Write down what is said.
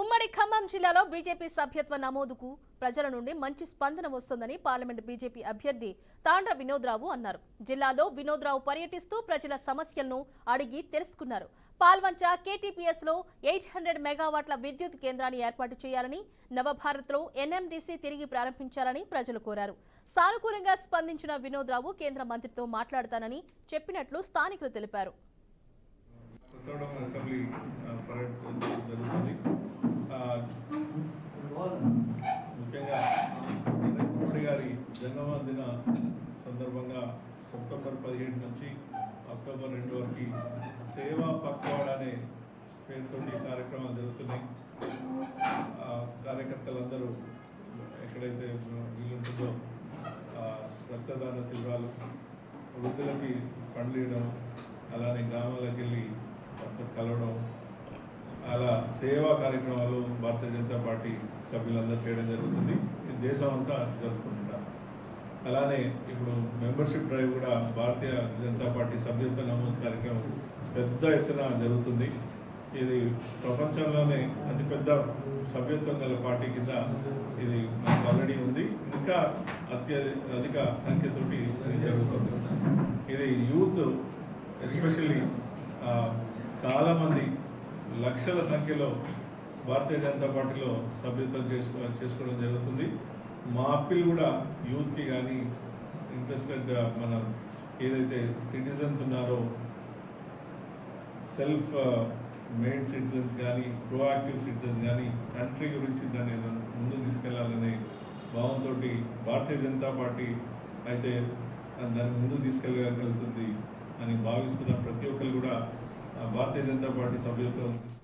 ఉమ్మడి ఖమ్మం జిల్లాలో బీజేపీ సభ్యత్వ నమోదుకు ప్రజల నుండి మంచి స్పందన వస్తోందని పార్లమెంట్ బీజేపీ అభ్యర్థి తాండ్ర వినోద్రావు అన్నారు. జిల్లాలో వినోద్రావు పర్యటిస్తూ ప్రజల సమస్యలను అడిగి తెలుసుకున్నారు. పాల్వంచ కేటీపీఎస్ లో 800 మెగావాట్ల విద్యుత్ కేంద్రాన్ని ఏర్పాటు చేయాలని, నవభారత్ లో ఎన్ఎండీసీ తిరిగి ప్రారంభించాలని ప్రజలు కోరారు. సానుకూలంగా స్పందించిన వినోద్రావు కేంద్ర మంత్రితో మాట్లాడతానని చెప్పినట్లు స్థానికులు తెలిపారు. ముఖ్యంగా నరేంద్ర మోడీ గారి జన్మదిన సందర్భంగా సెప్టెంబర్ 17 నుంచి అక్టోబర్ 2 వరకు సేవా పక్వాడ్ అనే పేరుతోటి కార్యక్రమాలు జరుగుతున్నాయి. కార్యకర్తలందరూ ఎక్కడైతే వీలుంటుందో రక్తదాన శిబిరాలు, వృద్ధులకి పండ్లు ఇవ్వడం, అలానే గ్రామాలకు వెళ్ళి కలవడం, అలా సేవా కార్యక్రమాలు భారతీయ జనతా పార్టీ సభ్యులందరూ చేయడం జరుగుతుంది. ఇది దేశం అంతా జరుపుకుంటున్నారు. అలానే ఇప్పుడు మెంబర్షిప్ డ్రైవ్ కూడా భారతీయ జనతా పార్టీ సభ్యత్వ నమోదు కార్యక్రమం పెద్ద ఎత్తున జరుగుతుంది. ఇది ప్రపంచంలోనే అతిపెద్ద సభ్యత్వం గల పార్టీ కింద ఇది మనకు ఆల్రెడీ ఉంది. ఇంకా అధిక సంఖ్యతోటి ఇది జరుగుతుంది. ఇది యూత్ ఎస్పెషల్లీ చాలామంది లక్షల సంఖ్యలో భారతీయ జనతా పార్టీలో సభ్యత్వం చేసుకోవడం జరుగుతుంది. మా అప్పీల్ కూడా యూత్కి కానీ ఇంట్రెస్టెడ్ మన ఏదైతే సిటిజన్స్ ఉన్నారో సెల్ఫ్ మేడ్ సిటిజన్స్ కానీ ప్రోయాక్టివ్ సిటిజన్స్ కానీ కంట్రీ గురించి దాన్ని ముందుకు తీసుకెళ్లాలనే భావంతో భారతీయ జనతా పార్టీ అయితే దాన్ని ముందుకు తీసుకెళ్ళగలుగుతుంది అని భావిస్తున్న ప్రతి ఒక్కరు కూడా భారతీయ జనతా పార్టీ సభ్యత్వం